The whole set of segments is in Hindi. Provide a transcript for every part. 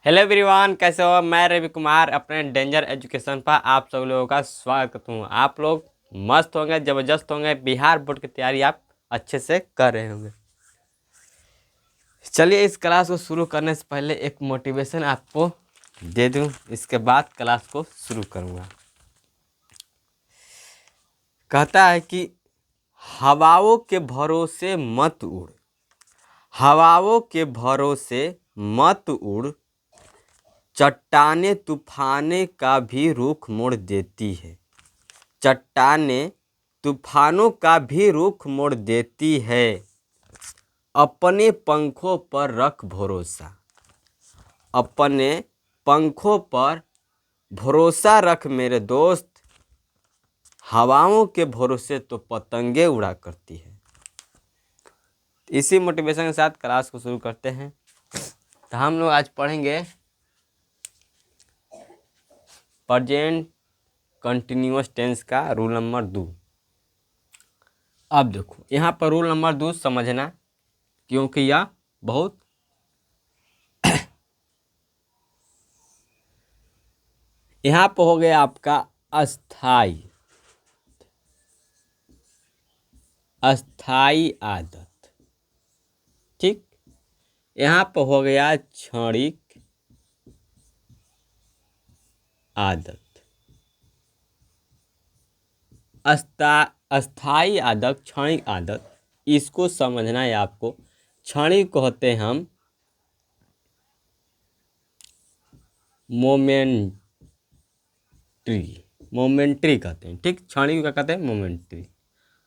हेलो एवरीवन, कैसे हो। मैं रवि कुमार अपने डेंजर एजुकेशन पर आप सब लोगों का स्वागत हूँ। आप लोग मस्त होंगे, ज़बरदस्त होंगे। बिहार बोर्ड की तैयारी आप अच्छे से कर रहे होंगे। चलिए इस क्लास को शुरू करने से पहले एक मोटिवेशन आपको दे दूँ, इसके बाद क्लास को शुरू करूँगा। कहता है कि हवाओं के भरोसे मत उड़, हवाओं के भरोसे मत उड़, चट्टाने तूफाने का भी रुख मोड़ देती है। चट्टाने तूफानों का भी रुख मोड़ देती है। अपने पंखों पर रख भरोसा, अपने पंखों पर भरोसा रख मेरे दोस्त। हवाओं के भरोसे तो पतंगे उड़ा करती है। इसी मोटिवेशन के साथ क्लास को शुरू करते हैं। तो हम लोग आज पढ़ेंगे प्रेजेंट कंटिन्यूअस टेंस का रूल नंबर 2। अब देखो यहाँ पर रूल नंबर 2 समझना, क्योंकि यह बहुत यहाँ पर हो गया आपका अस्थाई, अस्थाई आदत। ठीक, यहाँ पर हो गया क्षणिक आदत। अस्थाई आदत, क्षणिक आदत, इसको समझना है आपको। क्षणिक होते हम मोमेंट्री कहते हैं। ठीक, क्षणिक क्या कहते हैं? मोमेंट्री।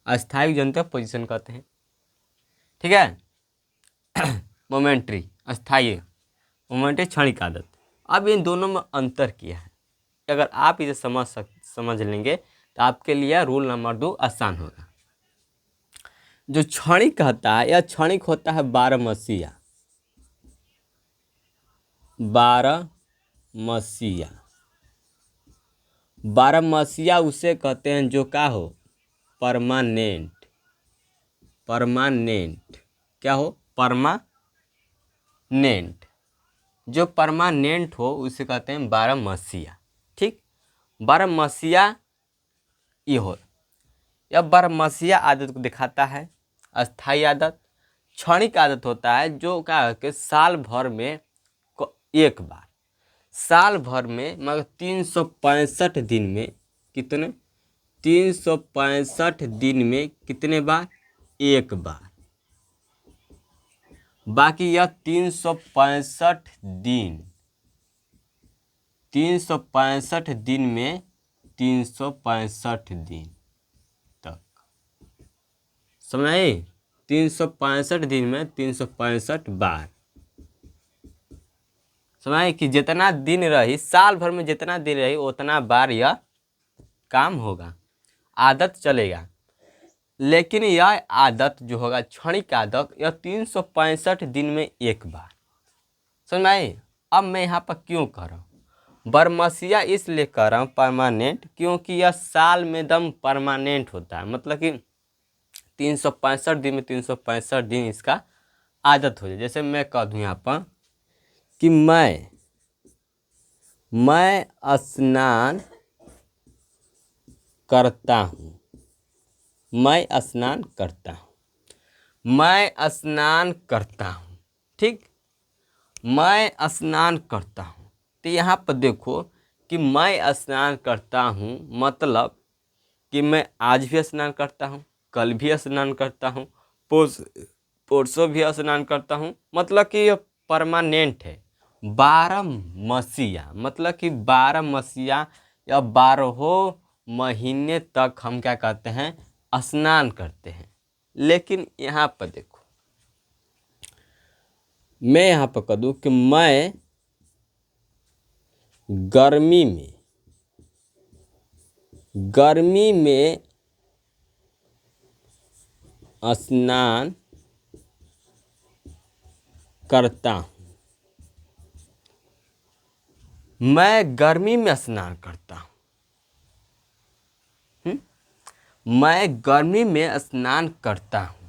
अस्थाई जनता पोजीशन कहते हैं। ठीक है मोमेंट्री, अस्थाई, मोमेंट्री, क्षणिक आदत। अब इन दोनों में अंतर किया है। अगर आप इसे समझ लेंगे तो आपके लिए रूल नंबर 2 आसान होगा। जो क्षणिक कहता है, यह क्षणिक होता है बारहमसिया। बारहमसिया, बारहमसिया उसे कहते हैं जो क्या हो? परमानेंट। परमानेंट क्या हो? परमानेंट। जो परमानेंट हो उसे कहते हैं बारहमसिया। ठीक, बारहमसिया ये हो, यह बारहमसिया आदत को दिखाता है। अस्थाई आदत। क्षणिक आदत होता है जो क्या है कि साल भर में एक बार, साल भर में मगर 365 दिन में कितने? 365 दिन में कितने बार? एक बार। बाकी यह 365 दिन, 365 दिन में 365 दिन तक, समझ आई? 365 दिन में 365 बार। समझ कि जितना दिन रही, साल भर में जितना दिन रही उतना बार यह काम होगा, आदत चलेगा। लेकिन यह आदत जो होगा क्षणिक आदत, यह 365 दिन में एक बार। समझ में आई? अब मैं यहाँ पर क्यों कह रहा हूँ बारहमसिया? इसलिए कह रहा हूँ परमानेंट, क्योंकि यह साल में दम परमानेंट होता है। मतलब कि 365 दिन में 365 दिन इसका आदत हो जाए। जैसे मैं कह दूँ यहाँ पर कि मैं स्नान करता हूँ, मैं स्नान करता हूँ, मैं स्नान करता हूँ। ठीक, मैं स्नान करता हूँ। तो यहाँ पर देखो कि मैं स्नान करता हूँ मतलब कि मैं आज भी स्नान करता हूँ, कल भी स्नान करता हूँ, परसों भी स्नान करता हूँ। मतलब कि ये परमानेंट है। बारहमसिया मतलब कि बारहमसिया या 12 महीने तक हम क्या कहते हैं? स्नान करते हैं। लेकिन यहाँ पर देखो, मैं यहाँ पर कह दूँ कि मैं गर्मी में स्नान करता हूँ, मैं गर्मी में स्नान करता हूँ। मैं गर्मी में स्नान करता हूँ।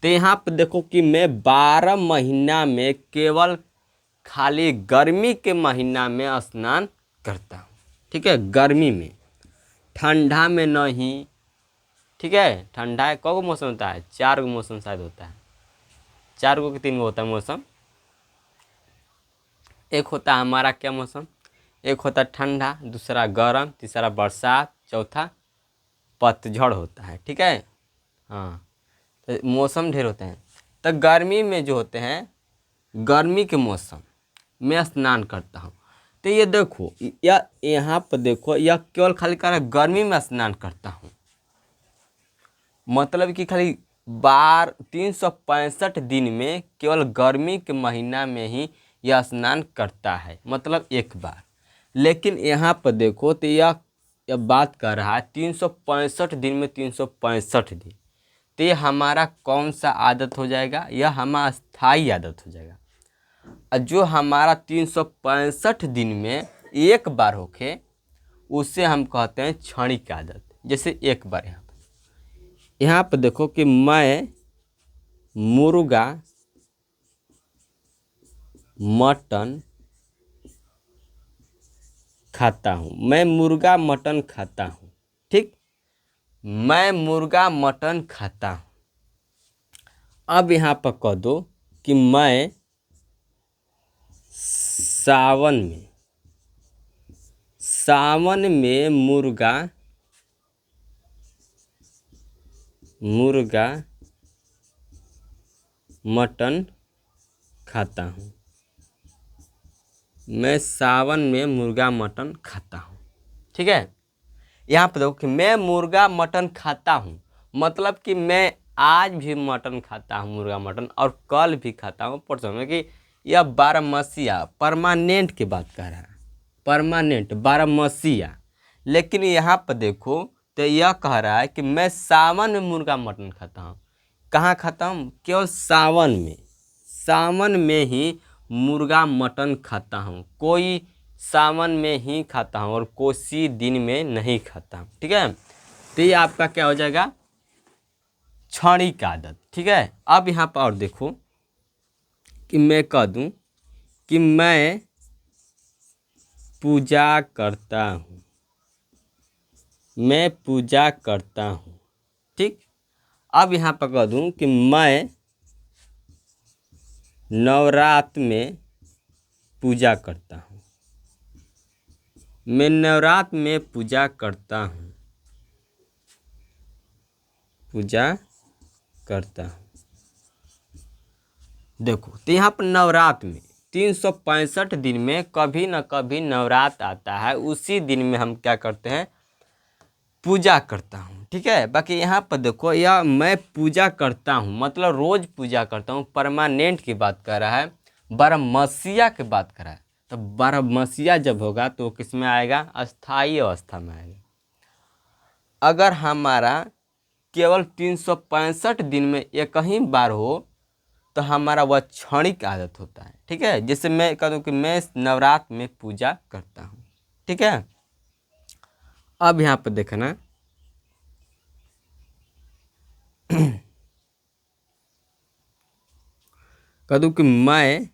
तो यहाँ पर देखो कि मैं 12 महीना में केवल खाली गर्मी के महीना में स्नान करता हूँ। ठीक है, गर्मी में, ठंडा में नहीं। ठीक है, ठंडा कौ मौसम होता है? 4 गो मौसम शायद होता है, 4 गो कि 3 गो होता है मौसम। एक होता है हमारा क्या मौसम, एक होता है ठंडा, दूसरा गर्म, तीसरा बरसात, चौथा पतझड़ होता है। ठीक है, हाँ, तो मौसम ढेर होते हैं। तो गर्मी में जो होते हैं, गर्मी के मौसम में स्नान करता हूँ। तो ये देखो, या यहाँ पर देखो, यह केवल खाली कह रहा है गर्मी में स्नान करता हूँ, मतलब कि खाली 365 दिन में केवल गर्मी के महीना में ही यह स्नान करता है, मतलब एक बार। लेकिन यहाँ पर देखो तो यह बात कर रहा है 365 दिन में 365 दिन। तो ये हमारा कौन सा आदत हो जाएगा? यह हमारा स्थायी आदत हो जाएगा। और जो हमारा 365 दिन में एक बार होके, उसे हम कहते हैं क्षणिक आदत। जैसे एक बार यहाँ पर देखो कि मैं मुर्गा मटन खाता हूँ, मैं मुर्गा मटन खाता हूँ। ठीक, मैं मुर्गा मटन खाता हूँ। अब यहाँ पर कह दो कि मैं सावन में मुर्गा मटन खाता हूँ। मैं सावन में मुर्गा मटन खाता हूँ। ठीक है, यहाँ पर देखो कि मैं मुर्गा मटन खाता हूँ, मतलब कि मैं आज भी मटन खाता हूँ, मुर्गा मटन, और कल भी खाता हूँ, परसों में, कि यह बारहमासिया परमानेंट की बात कर रहा है, परमानेंट बारहमासिया। लेकिन यहाँ पर देखो तो यह कह रहा है कि मैं सावन में मुर्गा मटन खाता हूँ। कहाँ खाता हूँ? केवल सावन में ही मुर्गा मटन खाता हूँ, कोई सावन में ही खाता हूँ और कोई दिन में नहीं खाता हूँ। ठीक है, तो ये आपका क्या हो जाएगा? क्षणिक आदत। ठीक है, अब यहाँ पर और देखो कि मैं कह दूँ कि मैं पूजा करता हूँ, मैं पूजा करता हूँ। ठीक, अब यहाँ पर कह दूँ कि मैं नवरात्र में पूजा करता हूँ, मैं नवरात्र में पूजा करता हूँ, पूजा करता हूँ। देखो तो यहाँ पर नवरात्र में 365 दिन में कभी न कभी नवरात्र आता है, उसी दिन में हम क्या करते हैं? पूजा करता हूँ। ठीक है, बाकी यहाँ पर देखो, यह मैं पूजा करता हूँ मतलब रोज पूजा करता हूँ, परमानेंट की बात कर रहा है, बारहमासिया की बात कर रहा है। तो बारहमासिया जब होगा तो किस में आएगा? अस्थायी अवस्था में आएगा। अगर हमारा केवल 365 दिन में एक ही बार हो तो हमारा वह क्षणिक आदत होता है। ठीक है, जैसे मैं कह दूँ कि मैं नवरात्र में पूजा करता हूँ। ठीक है, अब यहाँ पर देखना कह दूँ कि मैं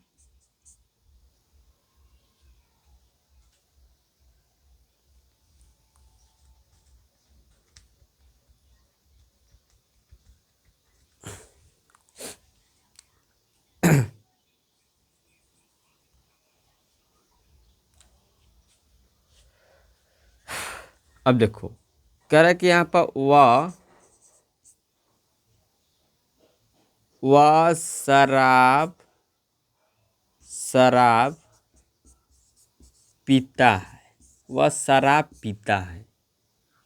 अब देखो कह रहा है कि यहाँ पर वह शराब पीता है, वह शराब पीता है,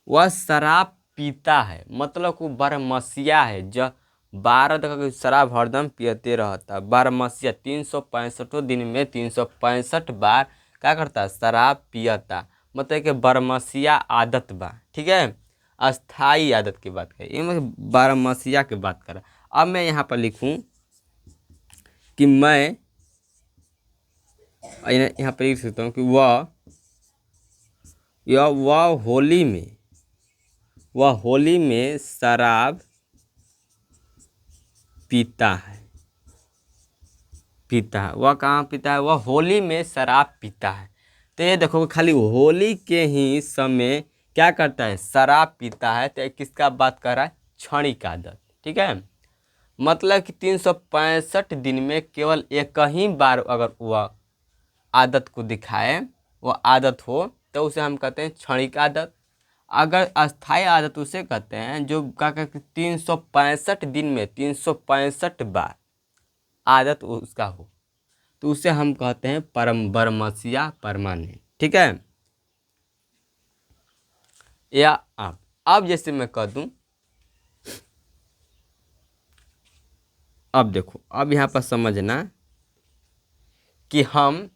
वह शराब पीता है, मतलब वो बारहमासिया है, जो 12 तक शराब हरदम पीते रहता है। बारहमासिया 365 दिन में 365 बार क्या करता है? शराब पियता, मतलब कि बारहमासिया आदत बा। ठीक है, अस्थाई आदत की बात करें, ये बारहमासिया की बात करें। अब मैं यहाँ पर लिखूँ कि मैं यहाँ पर लिख सकता हूँ कि वह होली में शराब पीता है, पीता है। वह कहाँ पीता है? वह होली में शराब पीता है। तो ये देखो खाली होली के ही समय क्या करता है? शराब पीता है। तो ये किसका बात कर रहा है? क्षणिक आदत। ठीक है, मतलब कि 365 दिन में केवल एक ही बार अगर वह आदत को दिखाए, वह आदत हो, तो उसे हम कहते हैं क्षणिक आदत। अगर अस्थायी आदत उसे कहते हैं जो क्या कहते हैं 365 दिन में 365 बार आदत उसका हो, तो उसे हम कहते हैं परमसिया परमानेंट। ठीक है, या अब जैसे मैं कह दूं, अब देखो, अब यहाँ पर समझना कि हम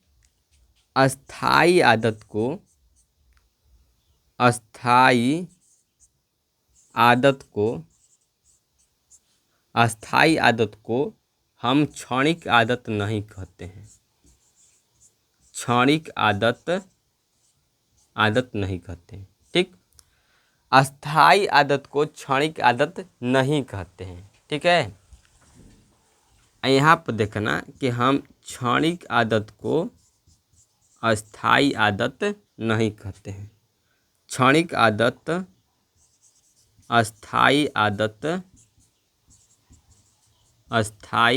अस्थायी आदत को अस्थायी आदत को अस्थायी आदत को हम क्षणिक आदत नहीं कहते हैं। क्षणिक आदत नहीं कहते हैं। ठीक, अस्थायी आदत को क्षणिक आदत नहीं कहते हैं। ठीक है, यहाँ पर देखना कि हम क्षणिक आदत को अस्थायी आदत नहीं कहते हैं। क्षणिक आदत अस्थायी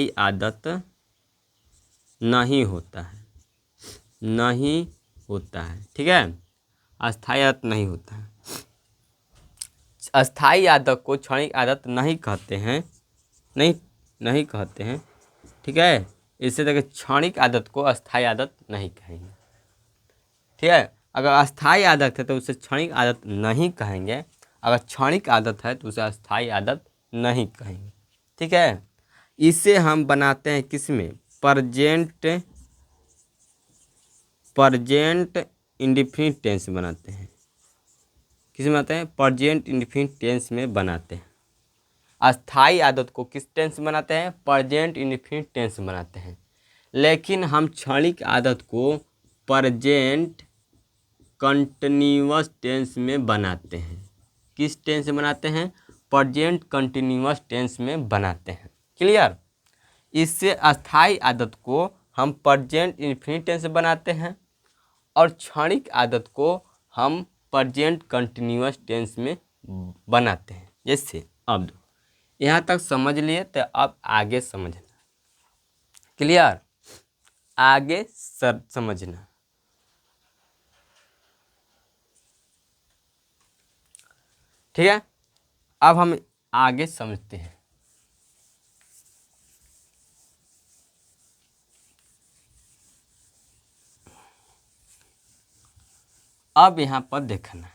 आदत नहीं होता है, नहीं होता है। ठीक है, अस्थायी आदत नहीं होता है। अस्थायी आदत को क्षणिक आदत नहीं कहते हैं, नहीं कहते हैं। ठीक है, इससे देखिए क्षणिक आदत को अस्थायी आदत नहीं कहेंगे। ठीक है, अगर अस्थायी आदत है तो उसे क्षणिक आदत नहीं कहेंगे, अगर क्षणिक आदत है तो उसे अस्थायी आदत नहीं कहेंगे। ठीक है, इसे हम बनाते हैं किसमें? प्रजेंट इंडेफिनिट टेंस बनाते हैं। किसमें बनाते हैं? प्रजेंट इंडेफिनिट टेंस में बनाते हैं। अस्थायी आदत को किस टेंस में बनाते हैं? प्रजेंट इंडेफिनिट टेंस में बनाते हैं। लेकिन हम क्षणिक आदत को प्रजेंट कंटिन्यूअस टेंस में बनाते हैं। किस टेंस में बनाते हैं? प्रजेंट कंटिन्यूअस टेंस में बनाते हैं। क्लियर? इससे अस्थायी आदत को हम प्रजेंट इंडेफिनिट टेंस में बनाते हैं और क्षणिक आदत को हम प्रजेंट कंटिन्यूअस टेंस में बनाते हैं। जैसे अब यहाँ तक समझ लिए, तो अब आगे समझना। क्लियर? आगे समझना। ठीक है, अब हम आगे समझते हैं। अब यहाँ पर देखना,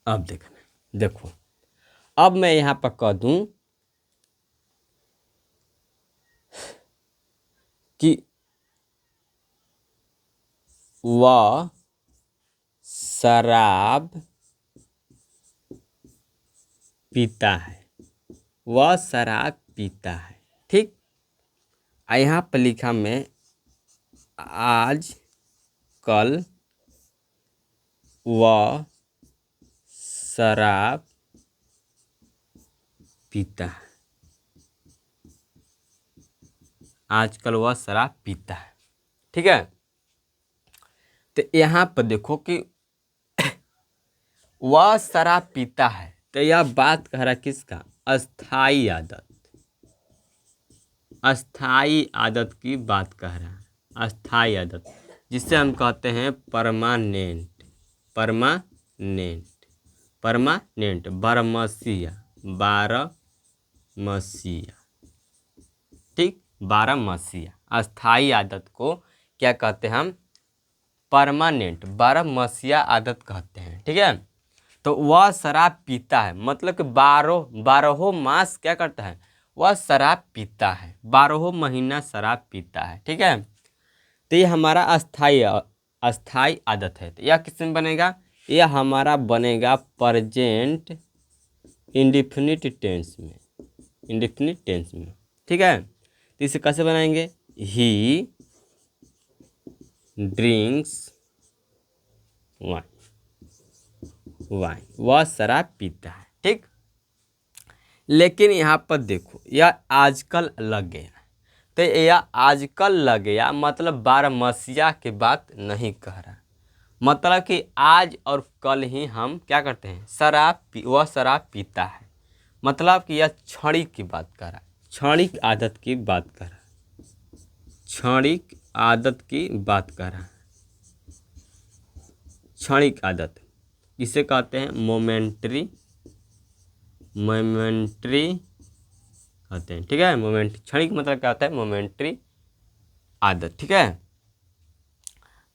अब देखना, देखो, अब मैं यहाँ पर कह दूं कि वह शराब पीता है, वह शराब पीता है। ठीक, यहाँ पर लिखा मैं आज कल वह शराब पीता है। आजकल वह शराब पीता है। ठीक है, तो यहाँ पर देखो कि वह शराब पीता है, तो यह बात कह रहा है किसका? अस्थायी आदत, अस्थायी आदत की बात कह रहा है। अस्थायी आदत जिसे हम कहते हैं परमानेंट, परमानेंट, बारहमासिया, ठीक, बारहमासिया। अस्थायी आदत को क्या कहते हैं हम? परमानेंट, बारहमासिया आदत कहते हैं। ठीक है, तो वह शराब पीता है, मतलब कि बारहों मास क्या करता है? वह शराब पीता है, 12 महीना शराब पीता है। ठीक है, तो ये हमारा अस्थायी आदत है। तो यह किस में बनेगा? यह हमारा बनेगा प्रजेंट इंडेफिनिट टेंस में, इंडेफिनिट टेंस में। ठीक है, तो इसे कैसे बनाएंगे? ही ड्रिंक्स वाइन, वाइन, वह शराब पीता है। ठीक, लेकिन यहाँ पर देखो यह आजकल लग गया, तो यह आजकल लग गया मतलब बारहमसिया की बात नहीं कह रहा, मतलब कि आज और कल ही हम क्या करते हैं, वह शराब पीता है, मतलब कि यह क्षणिक की बात कर रहा है, क्षणिक आदत की बात कर रहा है, क्षणिक आदत की बात कर रहा है। क्षणिक आदत इसे कहते हैं मोमेंट्री कहते हैं। ठीक है, क्षणिक मतलब क्या होता है, मोमेंट्री आदत। ठीक है,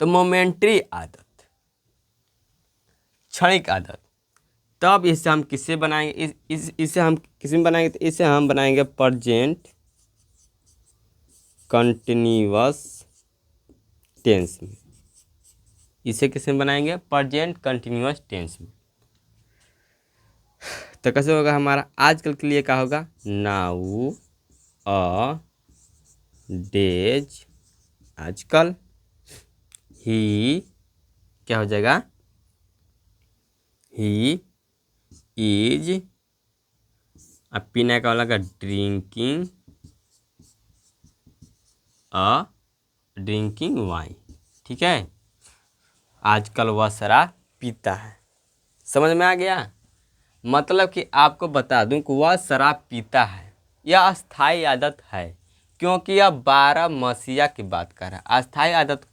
तो मोमेंट्री आदत, क्षणिक आदत, तब इसे हम किससे बनाएंगे, इसे हम किस में बनाएंगे, तो इसे हम बनाएंगे प्रेजेंट कंटिन्यूअस टेंस में। इसे किसमें बनाएंगे, प्रेजेंट कंटिन्यूअस टेंस में। तो कैसे होगा हमारा, आजकल के लिए क्या होगा, नाउ अ डेज, आजकल, ही क्या हो जाएगा, ही इज, अब पीने का होगा ड्रिंकिंग वाइन। ठीक है, आजकल वह शराब पीता है। समझ में आ गया, मतलब कि आपको बता दूं कि वह शराब पीता है, यह अस्थायी आदत है, क्योंकि यह 12 मसीहा की बात कर रहा है। अस्थायी आदत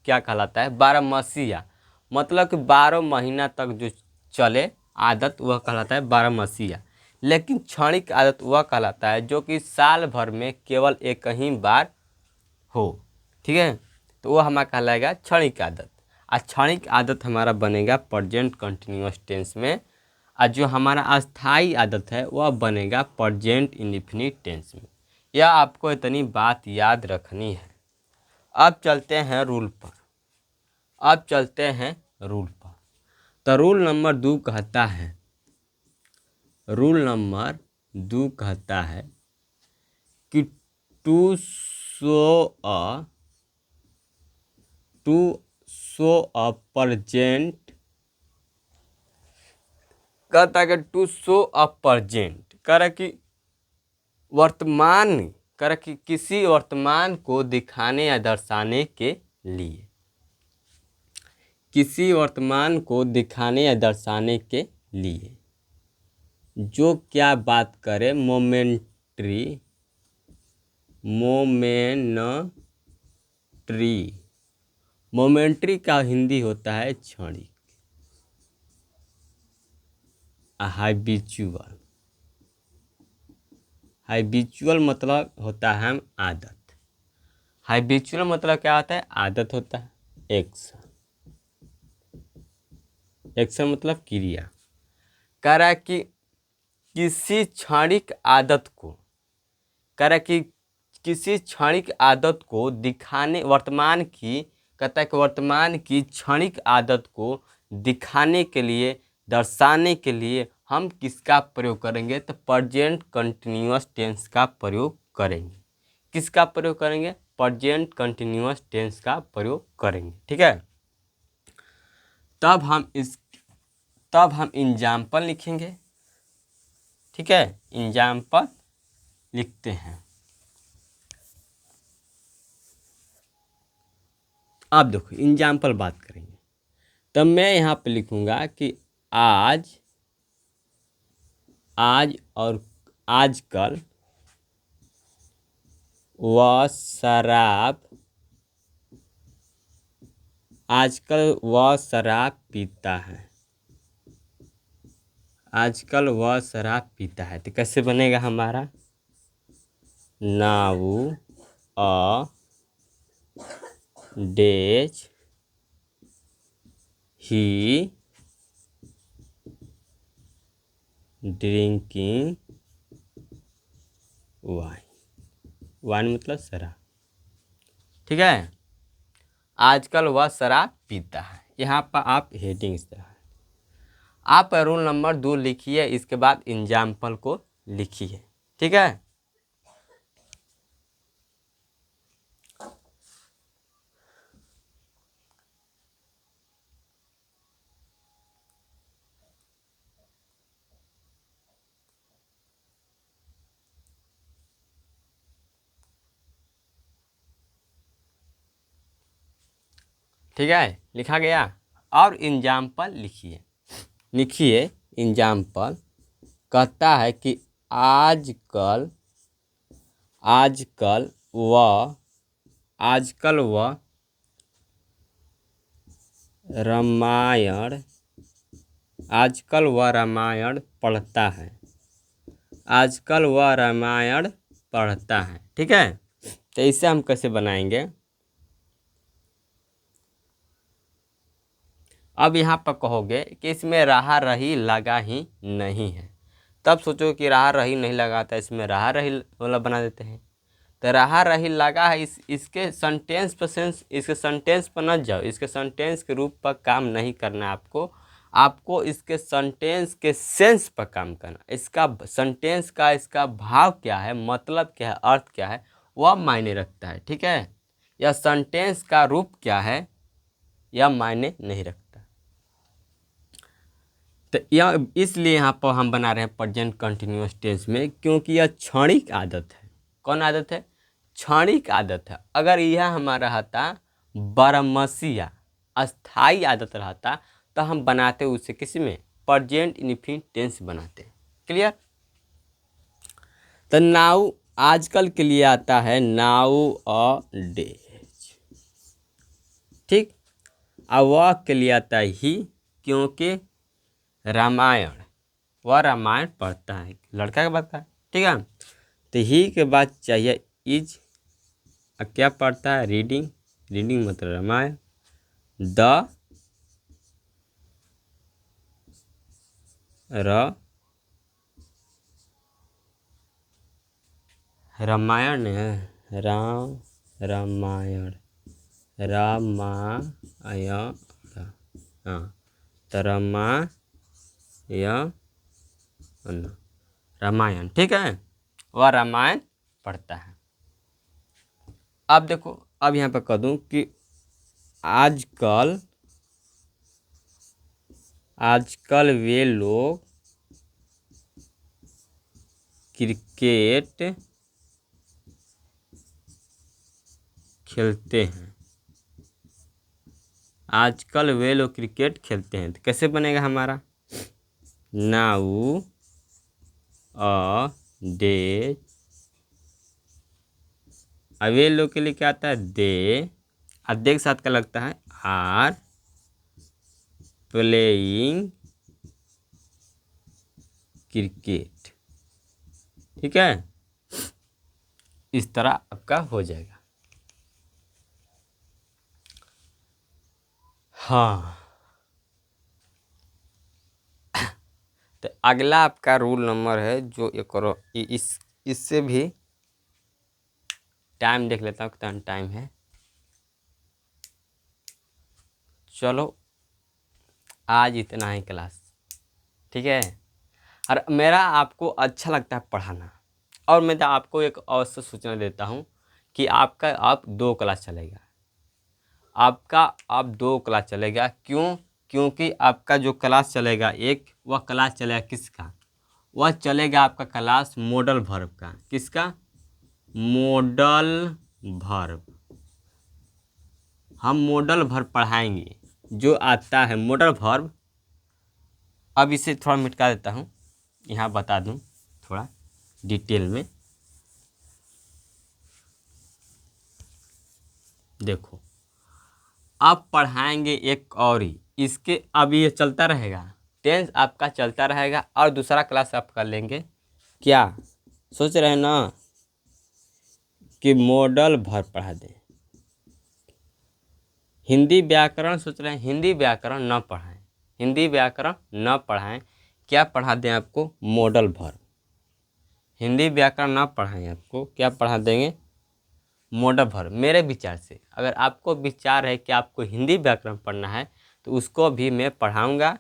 क्या कहलाता है, 12 मसीहा, मतलब कि 12 महीना तक जो चले आदत वह कहलाता है 12 मसीहा। लेकिन क्षणिक आदत वह कहलाता है जो कि साल भर में केवल एक ही बार हो। ठीक है, तो वह हमारा कहलाएगा क्षणिक आदत। क्षणिक आदत हमारा बनेगा प्रेजेंट कंटिन्यूअस टेंस में, और जो हमारा अस्थायी आदत है वह बनेगा प्रेजेंट इंडेफिनिट टेंस में। यह आपको इतनी बात याद रखनी है। अब चलते हैं रूल पर, तो रूल नंबर 2 कहता है, कि टू शो अ प्रेजेंट, कहता है कि टू शो अ प्रेजेंट, कह रहा कि वर्तमान, कह रहा कि किसी वर्तमान को दिखाने या दर्शाने के लिए, किसी वर्तमान को दिखाने या दर्शाने के लिए जो क्या बात करे, मोमेंट्री का हिंदी होता है क्षणिक, हाइबिचुअल मतलब होता है आदत, हाइबिचुअल मतलब क्या होता है, आदत होता है, एक्शन मतलब क्रिया। कह रहा है कि किसी क्षणिक आदत को, कह रहा है कि किसी क्षणिक आदत को दिखाने, वर्तमान की, कहता है कि वर्तमान की क्षणिक आदत को दिखाने के लिए, दर्शाने के लिए हम किसका प्रयोग करेंगे, तो प्रेजेंट कंटिन्यूअस टेंस का प्रयोग करेंगे। किसका प्रयोग करेंगे, प्रेजेंट कंटिन्यूअस टेंस का प्रयोग करेंगे। ठीक है, तब हम एग्जाम्पल लिखेंगे। ठीक है, एग्जाम्पल लिखते हैं। अब देखो एग्जाम्पल बात करेंगे, तब मैं यहाँ पे लिखूंगा कि आज और आजकल वह शराब पीता है, आजकल वह शराब पीता है। तो कैसे बनेगा हमारा, नाउ अ डेज ही ड्रिंकिंग वाइन मतलब शराब। ठीक है, आजकल वह शराब पीता है, यहाँ पर आप हेडिंग इस तरह, आप रूल नंबर 2 लिखिए, इसके बाद एग्जाम्पल को लिखिए। ठीक है, ठीक है, लिखा गया। और एग्जाम्पल लिखिए, लिखिए एग्जाम्पल। कहता है कि आजकल आजकल वह रामायण आजकल वह रामायण पढ़ता है। आजकल वह रामायण पढ़ता है। ठीक है, तो इसे हम कैसे बनाएंगे? अब यहाँ पर कहोगे कि इसमें रहा रही लगा ही नहीं है, तब सोचो कि रहा रही नहीं लगा था, इसमें रहा रही वाला बना देते हैं। तो रहा रही लगा है, इसके सेंटेंस पर न जाओ, इसके सेंटेंस के रूप पर काम नहीं करना है आपको इसके सेंटेंस के सेंस पर काम करना। इसका सेंटेंस का इसका भाव क्या है, मतलब क्या है, अर्थ क्या है, वह मायने रखता है। ठीक है, यह सेंटेंस का रूप क्या है यह मायने नहीं रखता। तो यह इसलिए यहाँ पर हम बना रहे हैं प्रेजेंट कंटिन्यूअस टेंस में, क्योंकि यह क्षणिक आदत है। कौन आदत है? क्षणिक आदत है। अगर यह हमारा रहता बारहमासिया अस्थाई आदत रहता तो हम बनाते उसे किसी में प्रेजेंट इनफिनिट टेंस बनाते। क्लियर? तो नाउ आजकल के लिए आता है नाउ अ डेज। ठीक, और वह के लिए आता है ही, क्योंकि रामायण वह रामायण पढ़ता है, लड़का का बात है। ठीक है, तो ही के बाद चाहिए इज। क्या पढ़ता है? रीडिंग। रीडिंग मतलब रामायण। द रामायण है, रामायण हाँ, तो रामायण। ठीक है, वह रामायण पढ़ता है। अब देखो, अब यहाँ पर कह दूँ कि आजकल वे लोग क्रिकेट खेलते हैं। आजकल वे लोग क्रिकेट खेलते हैं, तो कैसे बनेगा हमारा? नाउ अ डेज। अब वे लोग के लिए क्या आता है? दे। अब दे के साथ क्या लगता है? Are playing cricket. ठीक है, इस तरह आपका हो जाएगा। हाँ, तो अगला आपका रूल नंबर है जो ये करो, इससे भी टाइम देख लेता हूँ कितना टाइम है। चलो, आज इतना ही क्लास। ठीक है, और मेरा आपको अच्छा लगता है पढ़ाना, और मैं तो आपको एक अवश्य सूचना देता हूँ कि आपका अब 2 क्लास चलेगा। आपका अब 2 क्लास चलेगा। क्यों? क्योंकि आपका जो क्लास चलेगा एक, वह क्लास चलेगा किसका? वह चलेगा आपका क्लास मॉडल वर्ब का। किसका? Modal verb. हम मॉडल वर्ब पढ़ाएंगे, जो आता है मॉडल वर्ब। अब इसे थोड़ा मिटा देता हूँ, यहाँ बता दूँ थोड़ा डिटेल में। देखो, अब पढ़ाएंगे एक और ही, इसके अब ये चलता रहेगा, टेंस आपका चलता रहेगा, और दूसरा क्लास आप कर लेंगे। क्या सोच रहे हैं ना कि मॉडल वर्ब पढ़ा दें? हिंदी व्याकरण सोच रहे हैं? हिंदी व्याकरण न पढ़ाएं, हिंदी व्याकरण न पढ़ाएं। क्या पढ़ा दें आपको? Modal verb. हिंदी व्याकरण न पढ़ाएं, आपको क्या पढ़ा देंगे? Modal verb. मेरे विचार से, अगर आपको विचार है कि आपको हिंदी व्याकरण पढ़ना है तो उसको भी मैं पढ़ाऊंगा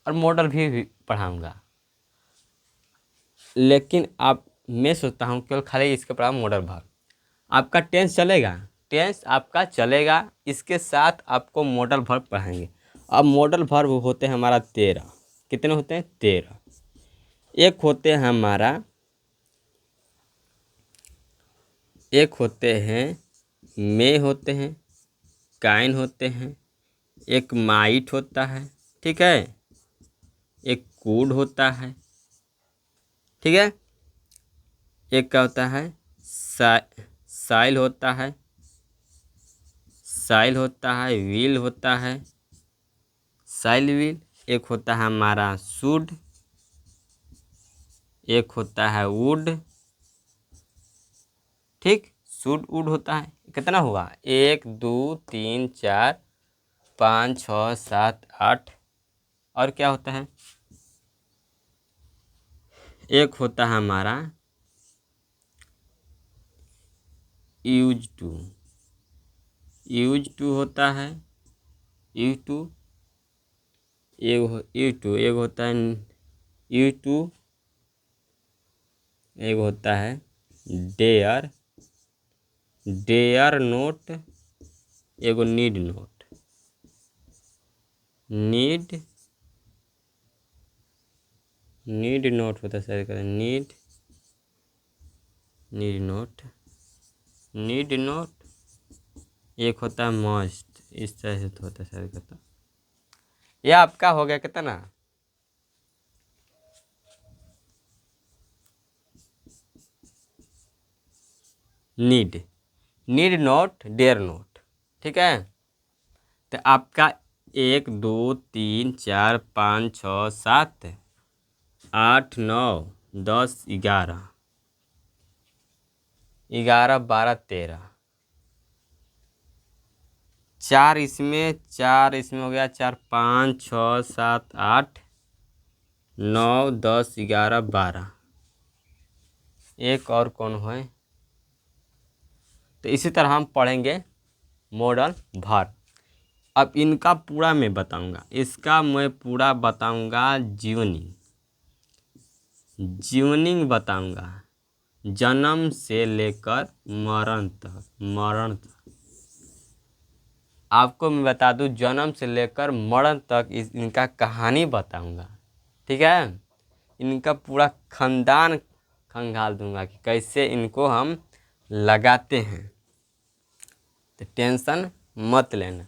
और मॉडल भी पढ़ाऊंगा। लेकिन मैं सोचता हूँ केवल खाली इसके पढ़ा मॉडल वर्ब। आपका टेंस चलेगा, टेंस आपका चलेगा, इसके साथ आपको मॉडल वर्ब पढ़ाएंगे। अब मॉडल वर्ब होते हैं हमारा 13। कितने होते हैं? 13। एक होते हैं में होते हैं, काइन होते हैं, एक माइट होता है, ठीक है, एक कूड होता है, ठीक है, एक क्या होता है, साइल होता है, साइल होता है, व्हील होता है, साइल व्हील, एक होता है हमारा सूड, एक होता है वुड, ठीक, सूड वुड होता है। कितना हुआ, 1 2 3 4 5 6 7 8, और क्या होता है, एक होता है हमारा यूज टू होता है, यूज टू, एक होता है यूज टू, एक होता है डेयर, डेयर नोट, एगो नीड नोट, नीड नोट होता है sir, need note, need note, एक होता है मस्ट, इस तरह से तो होता है सर कहता। ये आपका हो गया कितना, नीड नोट, डेयर नोट, ठीक है। तो आपका 1 2 3 4 5 6 7 8 9 10 11 12 13, 4 इसमें, 4 इसमें हो गया, 4 5 6 7 8 9 10 11 12, एक और कौन है। तो इसी तरह हम पढ़ेंगे मॉडल वर्ब। अब इनका पूरा मैं बताऊंगा, इसका मैं पूरा बताऊंगा, जीवनिंग बताऊंगा, जन्म से लेकर मरण तक, आपको मैं बता दूं, जन्म से लेकर मरण तक इनका कहानी बताऊंगा, ठीक है। इनका पूरा खानदान खंगाल दूंगा कि कैसे इनको हम लगाते हैं, तो टेंशन मत लेना।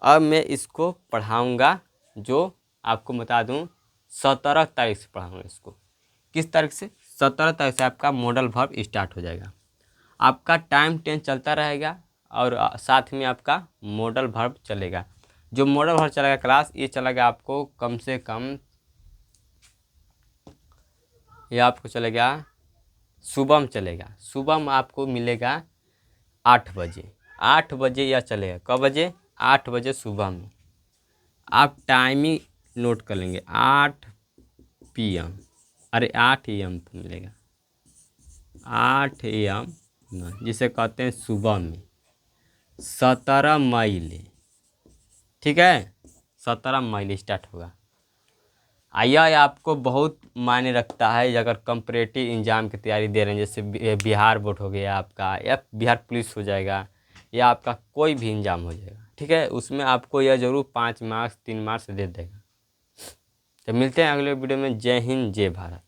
अब मैं इसको पढ़ाऊंगा, जो आपको बता दूं 17 तारीख से पढ़ाऊंगा इसको। किस तारीख से, 17 तारीख से आपका मॉडल वर्ब स्टार्ट हो जाएगा। आपका टाइम 10 चलता रहेगा और साथ में आपका मॉडल वर्ब चलेगा। जो मॉडल वर्ब चलेगा क्लास, ये चलेगा आपको कम से कम, ये आपको चलेगा सुबह में चलेगा, सुबह में आपको मिलेगा 8 बजे, 8 बजे यह चलेगा। कब बजे, 8 बजे सुबह में। आप टाइमिंग नोट कर लेंगे, 8 PM, अरे 8 AM तो मिलेगा, 8 AM जिसे कहते हैं सुबह में, 17 मई, ठीक है, 17 मई स्टार्ट होगा। यह आपको बहुत मायने रखता है अगर कंपरेटिव एग्जाम की तैयारी दे रहे हैं, जैसे बिहार बोर्ड हो गया आपका, या बिहार पुलिस हो जाएगा, या आपका कोई भी एग्जाम हो जाएगा, ठीक है। उसमें आपको यह जरूर 5 मार्क्स 3 मार्क्स दे देगा। तो मिलते हैं अगले वीडियो में। जय हिंद, जय भारत।